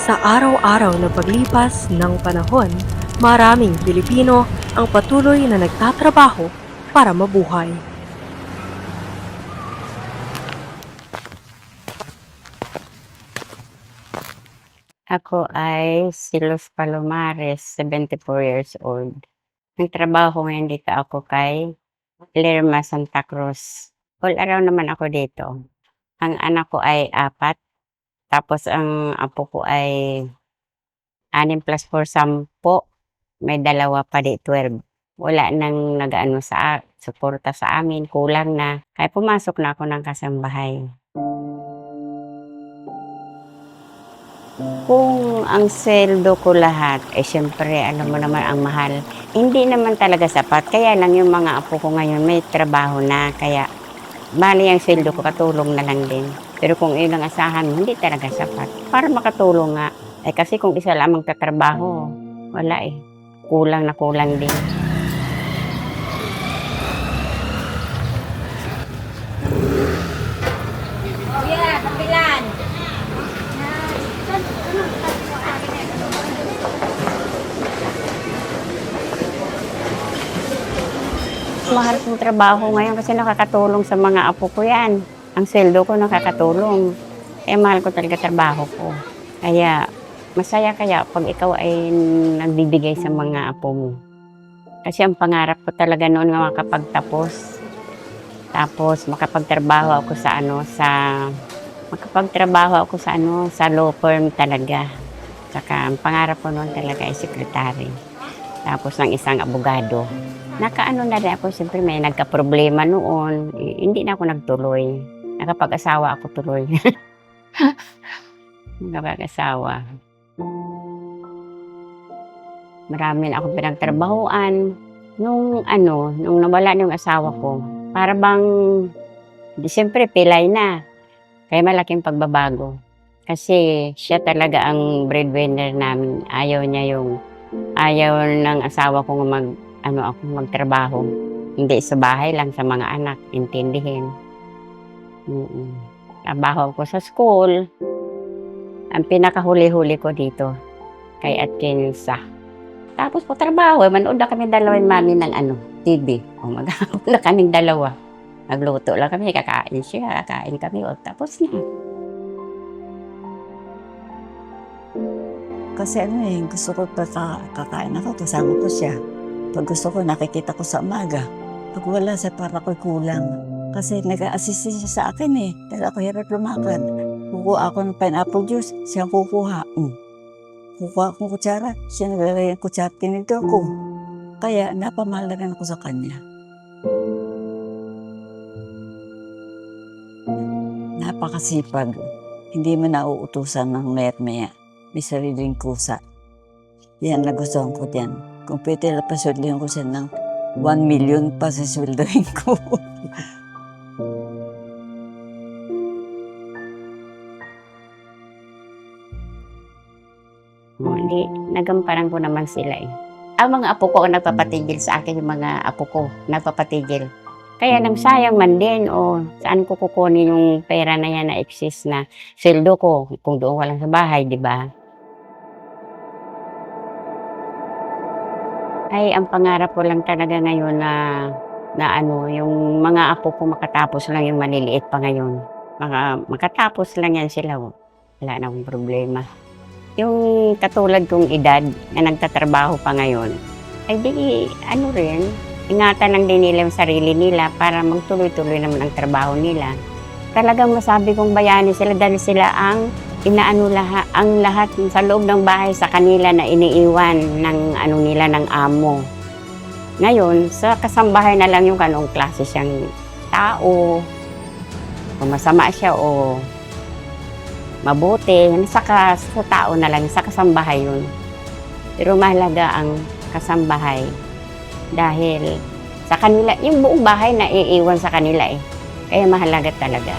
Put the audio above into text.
Sa araw-araw na paglipas ng panahon, maraming Pilipino ang patuloy na nagtatrabaho para mabuhay. Ako ay si Luz Palomares, 74 years old. Ang trabaho ko ngayon dito ako kay Lerma Santa Cruz. All around naman ako dito. Ang anak ko ay 4, tapos ang apo ko ay 6 plus 4, 10. May 2 pa di, 12. Wala nang nag-ano suporta sa amin, kulang na. Kaya pumasok na ako ng kasambahay. Kung ang sweldo ko lahat, syempre, alam mo naman ang mahal. Hindi naman talaga sapat. Kaya lang yung mga apo ko ngayon may trabaho na. Kaya, bali ang sweldo ko, katulong na lang din. Pero kung ilang asahan mo, hindi talaga sapat. Para makatulong nga. Kasi kung isa lamang katrabaho, wala eh. Kulang na kulang din. Mahal kong trabaho ngayon kasi nakakatulong sa mga apo ko yan. Ang sweldo ko nakakatulong. Mahal ko talaga trabaho ko. Kaya masaya kaya pag ikaw ay nagbibigay sa mga apo mo. Kasi ang pangarap ko talaga noon nga makapagtapos. Tapos makapagtrabaho ako sa law firm talaga. Saka ang pangarap ko noon talaga ay sekretary. Tapos ng isang abogado. Nakaano na rin ako, siyempre may nagka-problema noon. Hindi na ako nagtuloy. Nakapag-asawa ako tuloy. Nakapag-asawa. Marami na akong pinagtrabahoan. Nung nawala na yung asawa ko, para bang, siyempre pilay na. Kaya malaking pagbabago. Kasi siya talaga ang breadwinner namin. Ayaw ng asawa ko magtrabaho. Hindi sa bahay lang, sa mga anak, intindihin. Trabaho ko sa school. Ang pinakahuli-huli ko dito, kay Atkinsa. Tapos po trabaho, manood na kami dalawang mami ng TV. Mag-ahapon na kaming dalawa. Nagluto lang kami, kakain siya, kakain kami, tapos na. Kasi gusto ko kakain ako, kasama ko siya. Pag gusto ko, nakikita ko sa umaga. Pag wala siya, para ko'y kulang. Kasi nag-a-assist siya sa akin Dahil ako hirap lumakad. Kukuha ako ng pineapple juice, siya kukuha. Kukuha akong kutsara, siya naglalagay ng kutsara, tinito ko. Kaya napamahal na rin ako sa kanya. Napakasipag. Hindi mo nauutusan ng maya-maya. May sariling kusa. Yan, nagustuhan ko yan. Kung pwede na pasweldohin ko siya ng 1 million pa sa sweldohin ko. Hindi, nagamparan ko naman sila Ang mga apo ko ang nagpapatigil sa akin, yung mga apo ko nagpapatigil. Kaya nang sayang man din, saan ko kukunin yung pera na yan na excess na sweldo ko kung doon ko lang sa bahay, di ba? Ay, ang pangarap ko lang talaga ngayon na yung mga apo ko makatapos lang, yung maliliit pa ngayon. Makatapos lang yan sila. Wala na akong problema. Yung katulad kong edad na nagtatrabaho pa ngayon, ay rin, ingatan lang din nila yung sarili nila para magtuloy-tuloy naman ang trabaho nila. Talagang masabi kong bayani sila dahil sila ang ang lahat sa loob ng bahay sa kanila na iniiwan ng nila ng amo. Ngayon, sa kasambahay na lang yung anong klase siyang tao, kung masama siya o mabuti, sa tao na lang, sa kasambahay yun. Pero mahalaga ang kasambahay dahil sa kanila, yung buong bahay na iiwan sa kanila Kaya mahalaga talaga.